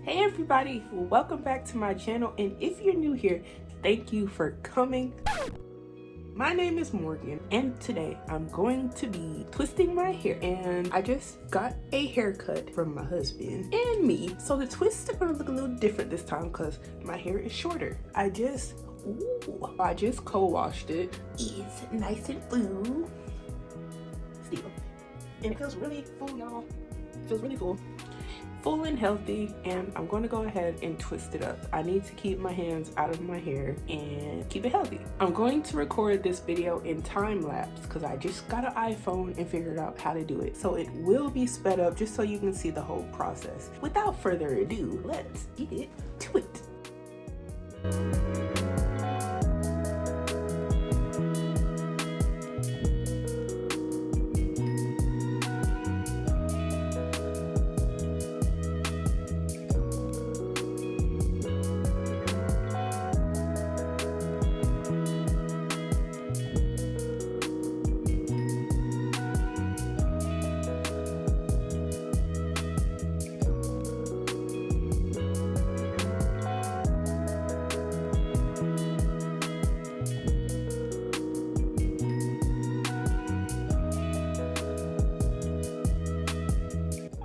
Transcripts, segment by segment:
Hey everybody, welcome back to my channel, and if you're new here, thank you for coming. My name is Morgan, and today I'm going to be twisting my hair, and I just got a haircut from my husband and me, so the twists are gonna look a little different this time because my hair is shorter. I just co-washed it. It's nice and full still, and it feels really full, y'all. It feels really full and healthy, and I'm going to go ahead and twist it up. I need to keep my hands out of my hair and keep it healthy. I'm going to record this video in time lapse because I just got an iPhone and figured out how to do it, so it will be sped up just so you can see the whole process. Without further ado, let's get to it.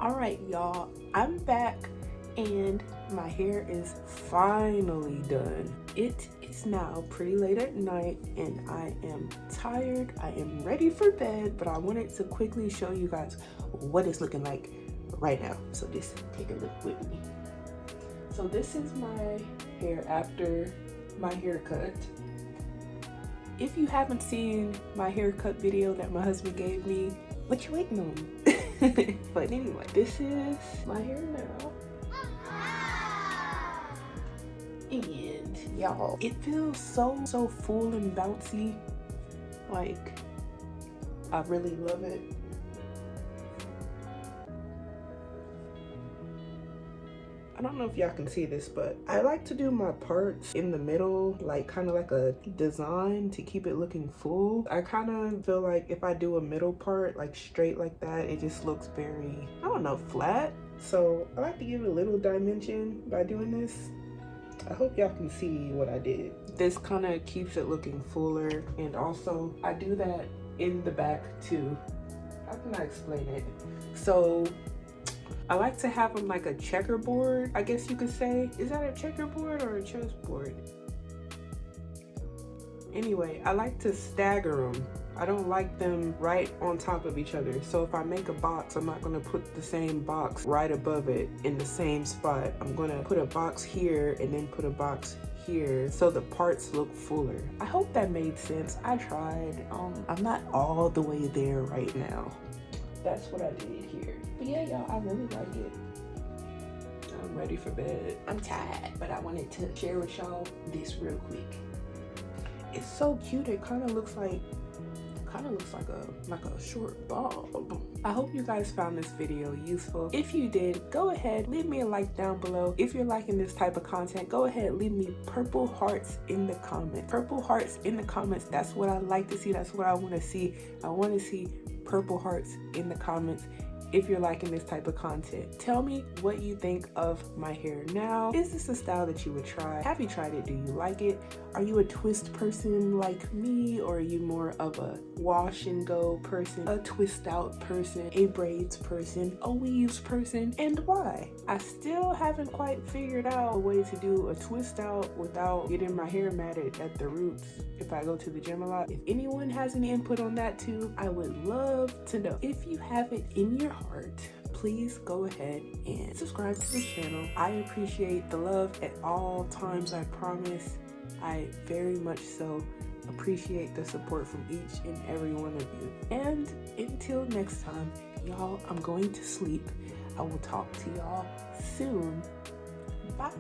Alright y'all, I'm back and my hair is finally done. It is now pretty late at night and I am tired. I am ready for bed, but I wanted to quickly show you guys what it's looking like right now. So just take a look with me. So this is my hair after my haircut. If you haven't seen my haircut video that my husband gave me, what you waiting on? But anyway, this is my hair now. And y'all, it feels so full and bouncy. Like, I really love it. I don't know if y'all can see this, but I like to do my parts in the middle, like kind of like a design to keep it looking full. I kind of feel like if I do a middle part like straight like that, it just looks very, I don't know, flat. So I like to give it a little dimension by doing this. I hope y'all can see what I did. This kind of keeps it looking fuller, and also I do that in the back too. How can I explain it? So I like to have them like a checkerboard, I guess you could say. Is that a checkerboard or a chessboard? Anyway, I like to stagger them. I don't like them right on top of each other. So if I make a box, I'm not gonna put the same box right above it in the same spot. I'm gonna put a box here and then put a box here so the parts look fuller. I hope that made sense. I tried. I'm not all the way there right now. That's what I did here. But yeah, y'all, I really like it. I'm ready for bed. I'm tired, but I wanted to share with y'all this real quick. It's so cute. It kind of looks like a short bulb. I hope you guys found this video useful. If you did, go ahead, leave me a like down below. If you're liking this type of content, go ahead, leave me purple hearts in the comments. Purple hearts in the comments. That's what I like to see. That's what I want to see. I want to see purple hearts in the comments if you're liking this type of content. Tell me what you think of my hair now. Is this a style that you would try? Have you tried it? Do you like it? Are you a twist person like me, or are you more of a wash and go person, a twist out person, a braids person, a weaves person, and why? I still haven't quite figured out a way to do a twist out without getting my hair matted at the roots if I go to the gym a lot. If anyone has any input on that too, I would love to know. If you have it in your heart, please go ahead and subscribe to the channel. I appreciate the love at all times, I promise. I very much so appreciate the support from each and every one of you. And until next time, y'all, I'm going to sleep. I will talk to y'all soon. Bye.